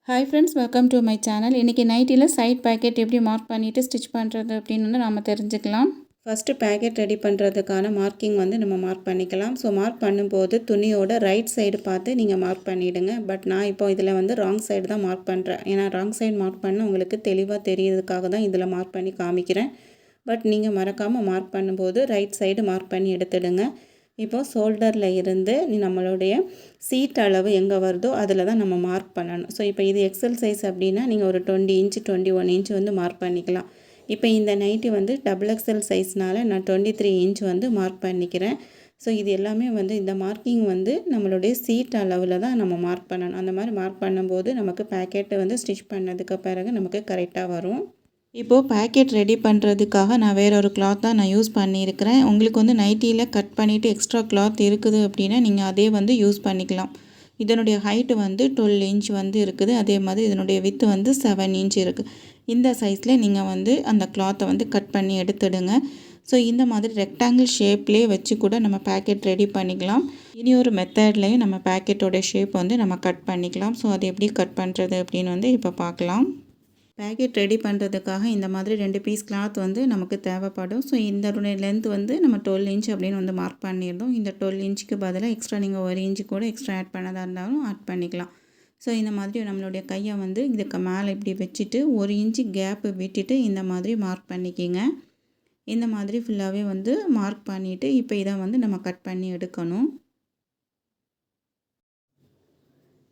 Hi friends, welcome to my channel. இன்றைக்கி நைட்டியில் side packet எப்படி mark பண்ணிவிட்டு ஸ்டிச் பண்ணுறது அப்படின்னு நம்ம தெரிஞ்சுக்கலாம். ஃபஸ்ட்டு பேக்கெட் ரெடி பண்ணுறதுக்கான மார்க்கிங் நம்ம மார்க் பண்ணிக்கலாம். ஸோ மார்க் பண்ணும்போது துணியோட ரைட் சைடு பார்த்து நீங்கள் மார்க் பண்ணிவிடுங்க. பட் நான் இப்போ இதில் ராங் சைடு தான் மார்க் பண்ணுறேன். ஏன்னா ராங் சைடு மார்க் பண்ண உங்களுக்கு தெளிவாக தெரியறதுக்காக தான் இதில் மார்க் பண்ணி காமிக்கிறேன். பட் நீங்கள் மறக்காமல் மார்க் பண்ணும்போது ரைட் சைடு மார்க் பண்ணி எடுத்துடுங்க. இப்போது ஷோல்டரில் இருந்து நம்மளுடைய சீட் அளவு எங்கே வருதோ அதில் தான் நம்ம மார்க் பண்ணணும். ஸோ இப்போ இது எக்ஸல் சைஸ் அப்படின்னா நீங்கள் ஒரு 20 இன்ச்சு 21 இன்ச் மார்க் பண்ணிக்கலாம். இப்போ இந்த நைட்டி டபுள் எக்ஸல் சைஸ்னால் நான் 23 இன்ச் மார்க் பண்ணிக்கிறேன். ஸோ இது எல்லாமே இந்த மார்க்கிங் நம்மளுடைய சீட் அளவில் தான் நம்ம மார்க் பண்ணணும். அந்த மாதிரி மார்க் பண்ணும்போது நமக்கு பேக்கெட்டு ஸ்டிச் பண்ணதுக்கு பிறகு நமக்கு கரெக்டாக வரும். இப்போது பேக்கெட் ரெடி பண்ணுறதுக்காக நான் வேற ஒரு கிளாத் தான் நான் யூஸ் பண்ணியிருக்கிறேன். உங்களுக்கு நைட்டியில் கட் பண்ணிவிட்டு எக்ஸ்ட்ரா கிளாத் இருக்குது அப்படின்னா நீங்கள் அதே யூஸ் பண்ணிக்கலாம். இதனுடைய ஹைட்டு 12 இன்ச் இருக்குது. அதே மாதிரி இதனுடைய வித்து 7 இன்ச் இருக்குது. இந்த சைஸில் நீங்கள் அந்த கிளாத்தை கட் பண்ணி எடுத்துடுங்க. ஸோ இந்த மாதிரி ரெக்டாங்கிள் ஷேப்லேயே வச்சு கூட நம்ம பேக்கெட் ரெடி பண்ணிக்கலாம். இனி ஒரு மெத்தட்லேயும் நம்ம பேக்கெட்டோட ஷேப் நம்ம கட் பண்ணிக்கலாம். ஸோ அது எப்படி கட் பண்ணுறது அப்படின்னு இப்போ பார்க்கலாம். பேக்கெட் ரெடி பண்ணுறதுக்காக இந்த மாதிரி 2 பீஸ் கிளாத் நமக்கு தேவைப்படும். ஸோ இந்த லென்த் நம்ம 12 இன்ச் அப்படின்னு மார்க் பண்ணியிருந்தோம். இந்த 12 இன்ச்சுக்கு பதிலாக எக்ஸ்ட்ரா நீங்கள் 1 இன்ச்சு கூட எக்ஸ்ட்ரா ஆட் பண்ணதாக இருந்தாலும் ஆட் பண்ணிக்கலாம். ஸோ இந்த மாதிரி நம்மளுடைய கையை இதுக்கு மேலே இப்படி வச்சுட்டு 1 இன்ச்சு கேப்பு விட்டுட்டு இந்த மாதிரி மார்க் பண்ணிக்கிங்க. இந்த மாதிரி ஃபுல்லாகவே மார்க் பண்ணிவிட்டு இப்போ இதை நம்ம கட் பண்ணி எடுக்கணும்.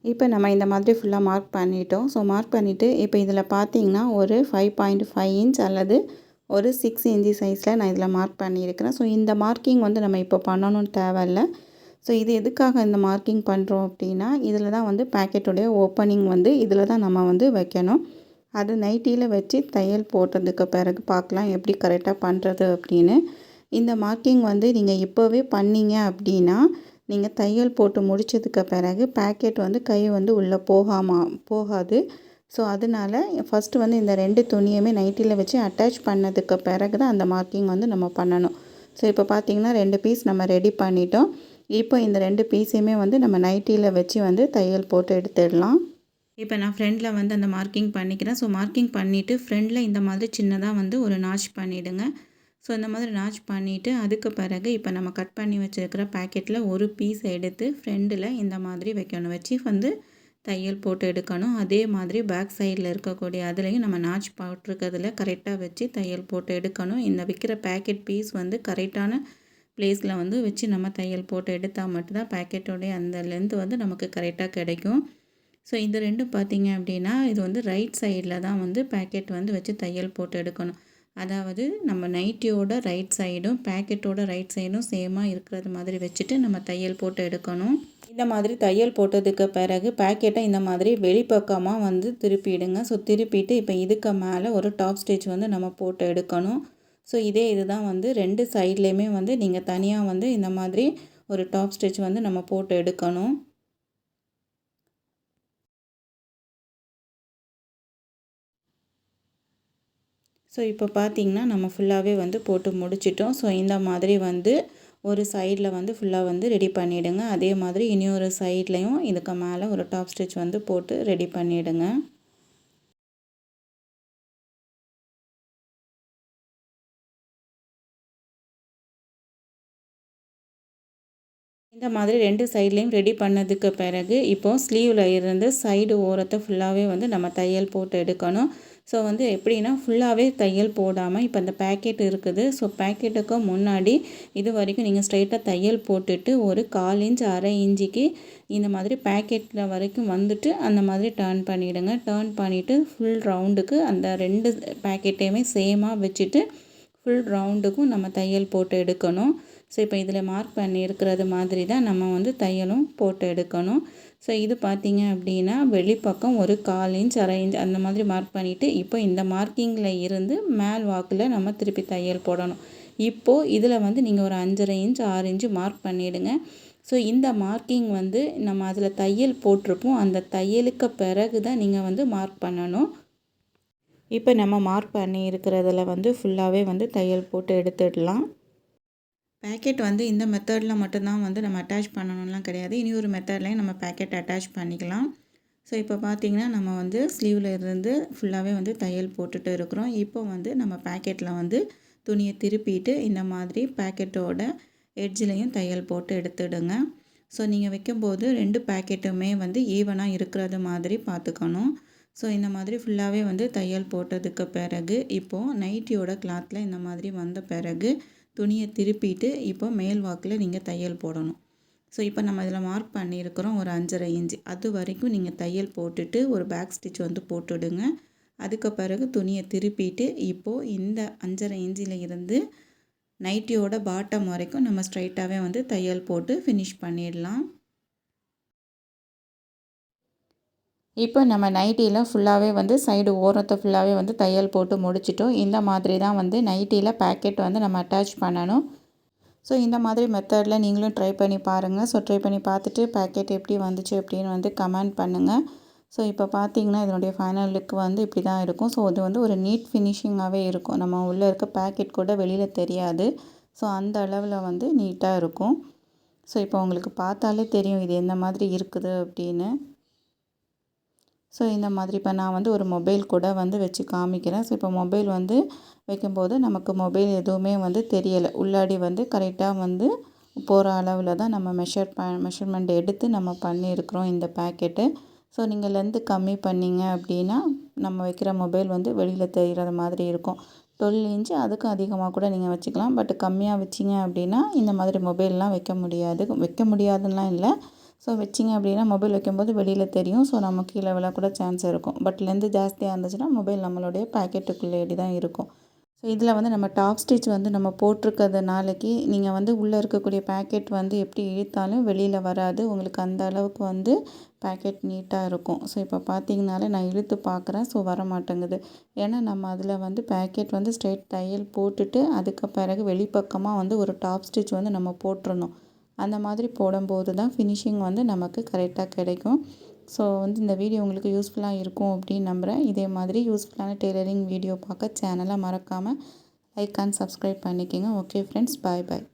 இப்போ நம்ம இந்த மாதிரி ஃபுல்லாக மார்க் பண்ணிட்டோம். ஸோ மார்க் பண்ணிவிட்டு இப்போ இதில் பார்த்தீங்கன்னா ஒரு 5.5 இன்ச் அல்லது ஒரு 6 இன்ச்சு சைஸில் நான் இதில் மார்க் பண்ணியிருக்கிறேன். ஸோ இந்த மார்க்கிங் நம்ம இப்போ பண்ணணும்னு தேவையில்லை. ஸோ இது எதுக்காக இந்த மார்க்கிங் பண்ணுறோம் அப்படின்னா இதில் தான் பேக்கெட்டுடைய ஓப்பனிங் இதில் தான் நம்ம வைக்கணும். அது நைட்டியில் வச்சு தையல் போட்டதுக்கு பிறகு பார்க்கலாம் எப்படி கரெக்டாக பண்ணுறது அப்படின்னு. இந்த மார்க்கிங் நீங்கள் இப்போவே பண்ணீங்க அப்படின்னா நீங்கள் தையல் போட்டு முடித்ததுக்கு பிறகு பேக்கெட் கை உள்ளே போகாது. ஸோ அதனால் ஃபஸ்ட்டு இந்த 2 துணியுமே நைட்டியில் வச்சு அட்டாச் பண்ணதுக்கு பிறகு தான் அந்த மார்க்கிங் நம்ம பண்ணணும். ஸோ இப்போ பார்த்திங்கன்னா 2 பீஸ் நம்ம ரெடி பண்ணிட்டோம். இப்போ இந்த 2 பீஸையுமே நம்ம நைட்டியில் வச்சு தையல் போட்டு எடுத்துடலாம். இப்போ நான் ஃப்ரெண்டில் அந்த மார்க்கிங் பண்ணிக்கிறேன். ஸோ மார்க்கிங் பண்ணிவிட்டு ஃப்ரெண்டில் இந்த மாதிரி சின்னதாக ஒரு நாச் பண்ணிவிடுங்க. ஸோ இந்த மாதிரி நாச் பண்ணிவிட்டு அதுக்கு பிறகு இப்போ நம்ம கட் பண்ணி வச்சுருக்கிற பேக்கெட்டில் ஒரு பீஸ் எடுத்து ஃப்ரெண்டில் இந்த மாதிரி வைக்கணும். வச்சு தையல் போட்டு எடுக்கணும். அதே மாதிரி பேக் சைடில் இருக்கக்கூடிய அதுலேயும் நம்ம நாச் போட்டிருக்கிறதுல கரெக்டாக வச்சு தையல் போட்டு எடுக்கணும். இந்த வைக்கிற பேக்கெட் பீஸ் கரெக்டான ப்ளேஸில் வச்சு நம்ம தையல் போட்டு எடுத்தால் மட்டும்தான் பேக்கெட்டோடைய அந்த லென்த் நமக்கு கரெக்டாக கிடைக்கும். ஸோ இந்த ரெண்டும் பார்த்திங்க அப்படின்னா இது ரைட் சைடில் தான் பேக்கெட் வச்சு தையல் போட்டு எடுக்கணும். அதாவது நம்ம நைட்டியோட ரைட் சைடும் பேக்கெட்டோட ரைட் சைடும் சேமாக இருக்கிறது மாதிரி வச்சுட்டு நம்ம தையல் போட்டு எடுக்கணும். இந்த மாதிரி தையல் போட்டதுக்கு பிறகு பேக்கெட்டை இந்த மாதிரி வெளிப்பக்கமாக திருப்பிடுங்க. ஸோ திருப்பிட்டு இப்போ இதுக்கு மேலே ஒரு டாப் ஸ்டிச் நம்ம போட்டு எடுக்கணும். ஸோ இதுதான் 2 சைட்லேயுமே நீங்கள் தனியாக இந்த மாதிரி ஒரு டாப் ஸ்டிச் நம்ம போட்டு எடுக்கணும். ஸோ இப்போ பார்த்திங்கன்னா நம்ம ஃபுல்லாகவே போட்டு முடிச்சிட்டோம். ஸோ இந்த மாதிரி ஒரு சைடில் ஃபுல்லாக ரெடி பண்ணிவிடுங்க. அதே மாதிரி இனியொரு சைட்லேயும் இதுக்கு மேலே ஒரு டாப் ஸ்டிச் போட்டு ரெடி பண்ணிவிடுங்க. இந்த மாதிரி 2 சைட்லேயும் ரெடி பண்ணதுக்கு பிறகு இப்போது ஸ்லீவில் இருந்து சைடு ஓரத்தை ஃபுல்லாகவே நம்ம தையல் போட்டு எடுக்கணும். ஸோ எப்படின்னா ஃபுல்லாகவே தையல் போடாமல் இப்போ அந்த பேக்கெட் இருக்குது. ஸோ பேக்கெட்டுக்கு முன்னாடி இது வரைக்கும் நீங்கள் ஸ்ட்ரைட்டாக தையல் போட்டுட்டு ஒரு 1/4 இன்ச் 1/2 இன்ச்சுக்கு இந்த மாதிரி பேக்கெட்டில் வரைக்கும் அந்த மாதிரி டர்ன் பண்ணிவிடுங்க. டர்ன் பண்ணிவிட்டு ஃபுல் ரவுண்டுக்கு அந்த 2 பேக்கெட்டையுமே சேமாக வச்சுட்டு ஃபுல் ரவுண்டுக்கும் நம்ம தையல் போட்டு எடுக்கணும். ஸோ இப்போ இதில் மார்க் பண்ணியிருக்கிறது மாதிரி தான் நம்ம தையலும் போட்டு எடுக்கணும். ஸோ இது பார்த்திங்க அப்படின்னா வெளிப்பக்கம் ஒரு 1/4 இன்ச் 1/2 இன்ச் அந்த மாதிரி மார்க் பண்ணிவிட்டு இப்போ இந்த மார்க்கிங்கில் இருந்து மேல் வாக்கில் நம்ம திருப்பி தையல் போடணும். இப்போது இதில் நீங்கள் ஒரு 5/2 இன்ச் 6 இன்ச்சு மார்க் பண்ணிவிடுங்க. ஸோ இந்த மார்க்கிங் நம்ம அதில் தையல் போட்டிருப்போம். அந்த தையலுக்கு பிறகு தான் நீங்கள் மார்க் பண்ணணும். இப்போ நம்ம மார்க் பண்ணி இருக்கிறதுல ஃபுல்லாகவே தையல் போட்டு எடுத்துடலாம். பேக்கெட் இந்த மெத்தடில் மட்டும்தான் நம்ம அட்டாச் பண்ணணும்லாம் கிடையாது. இனி ஒரு மெத்தட்லேயும் நம்ம பேக்கெட் அட்டாச் பண்ணிக்கலாம். ஸோ இப்போ பார்த்தீங்கன்னா நம்ம வந்து ஸ்லீவில் இருந்து ஃபுல்லாகவே வந்து தையல் போட்டுட்டு இருக்கிறோம். இப்போ வந்து நம்ம பேக்கெட்டில் வந்து துணியை திருப்பிட்டு இந்த மாதிரி பேக்கெட்டோட எட்ஜ்லேயும் தையல் போட்டு எடுத்துடுங்க. ஸோ நீங்கள் வைக்கும்போது 2 பேக்கெட்டுமே வந்து ஈவனாக இருக்கிறது மாதிரி பார்த்துக்கணும். ஸோ இந்த மாதிரி ஃபுல்லாகவே வந்து தையல் போட்டதுக்கு பிறகு இப்போது நைட்டியோட கிளாத்தில் இந்த மாதிரி வந்த பிறகு துணியை திருப்பிட்டு இப்போ மேல் வாக்கில் நீங்கள் தையல் போடணும். ஸோ இப்போ நம்ம இதில் மார்க் பண்ணியிருக்கிறோம் ஒரு 5.5 இன்ச்சு. அது வரைக்கும் நீங்கள் தையல் போட்டுட்டு ஒரு பேக் ஸ்டிச் வந்து போட்டுடுங்க. அதுக்கு பிறகு துணியை திருப்பிட்டு இப்போது இந்த 5.5 இன்ச்சில் இருந்து நைட்டியோட பாட்டம் வரைக்கும் நம்ம ஸ்ட்ரைட்டாகவே வந்து தையல் போட்டு ஃபினிஷ் பண்ணிடலாம். இப்போ நம்ம நைட்டியில் ஃபுல்லாகவே வந்து சைடு ஓரத்தை ஃபுல்லாகவே வந்து தையல் போட்டு முடிச்சிட்டோம். இந்த மாதிரி தான் வந்து நைட்டியில் பேக்கெட் வந்து நம்ம அட்டாச் பண்ணணும். ஸோ இந்த மாதிரி மெத்தடில் நீங்களும் ட்ரை பண்ணி பாருங்கள். ஸோ ட்ரை பண்ணி பார்த்துட்டு பேக்கெட் எப்படி வந்துச்சு அப்படின்னு வந்து கமெண்ட் பண்ணுங்கள். ஸோ இப்போ பார்த்தீங்கன்னா இதனுடைய ஃபைனல் லுக் வந்து இப்படி தான் இருக்கும். ஸோ இது வந்து ஒரு நீட் ஃபினிஷிங்காகவே இருக்கும். நம்ம உள்ளே இருக்க பேக்கெட் கூட வெளியில் தெரியாது. ஸோ அந்த அளவில் வந்து நீட்டாக இருக்கும். ஸோ இப்போ உங்களுக்கு பார்த்தாலே தெரியும் இது எந்த மாதிரி இருக்குது அப்படின்னு. ஸோ இந்த மாதிரி இப்போ நான் வந்து ஒரு மொபைல் கூட வந்து வச்சு காமிக்கிறேன். ஸோ இப்போ மொபைல் வந்து வைக்கும்போது நமக்கு மொபைல் எதுவுமே வந்து தெரியலை. உள்ளாடி வந்து கரெக்டாக வந்து போகிற அளவில் தான் நம்ம மெஷர்மெண்ட் எடுத்து நம்ம பண்ணியிருக்கிறோம் இந்த பேக்கெட்டு. ஸோ நீங்கள் லென்த்து கம்மி பண்ணிங்க அப்படின்னா நம்ம வைக்கிற மொபைல் வந்து வெளியில் தெரிகிற மாதிரி இருக்கும். 12 இன்ச்சு அதுக்கும் அதிகமாக கூட நீங்கள் வச்சுக்கலாம். பட் கம்மியாக வச்சிங்க அப்படின்னா இந்த மாதிரி மொபைல்லாம் வைக்க முடியாதுன்னெலாம் இல்லை. ஸோ வச்சிங்க அப்படின்னா மொபைல் வைக்கும்போது வெளியில் தெரியும். ஸோ நம்ம கீழே விழக்கூட சான்ஸ் இருக்கும். பட் லென்த்து ஜாஸ்தியாக இருந்துச்சுன்னா மொபைல் நம்மளுடைய பேக்கெட்டுக்குள்ளேடி தான் இருக்கும். ஸோ இதில் வந்து நம்ம டாப் ஸ்டிச் வந்து நம்ம போட்டிருக்கிறதுனாலக்கு நீங்கள் வந்து உள்ளே இருக்கக்கூடிய பேக்கெட் வந்து எப்படி இழுத்தாலும் வெளியில் வராது. உங்களுக்கு அந்த அளவுக்கு வந்து பேக்கெட் நீட்டாக இருக்கும். ஸோ இப்போ பார்த்தீங்கனாலே நான் இழுத்து பார்க்குறேன். ஸோ வர மாட்டேங்குது. ஏன்னா நம்ம அதில் வந்து பேக்கெட் வந்து ஸ்ட்ரெயிட் தையல் போட்டுட்டு அதுக்கு பிறகு வெளிப்பக்கமாக வந்து ஒரு டாப் ஸ்டிச் வந்து நம்ம போட்டுறணும். அந்த மாதிரி போடும்போது தான் ஃபினிஷிங் வந்து நமக்கு கரெக்டாக கிடைக்கும். ஸோ வந்து இந்த வீடியோ உங்களுக்கு யூஸ்ஃபுல்லாக இருக்கும் அப்படின்னு நம்புகிறேன். இதே மாதிரி யூஸ்ஃபுல்லான டெய்லரிங் வீடியோ பார்க்க சேனலை மறக்காமல் லைக் அண்ட் சப்ஸ்கிரைப் பண்ணிக்கோங்க. ஓகே ஃப்ரெண்ட்ஸ், பாய் பாய்.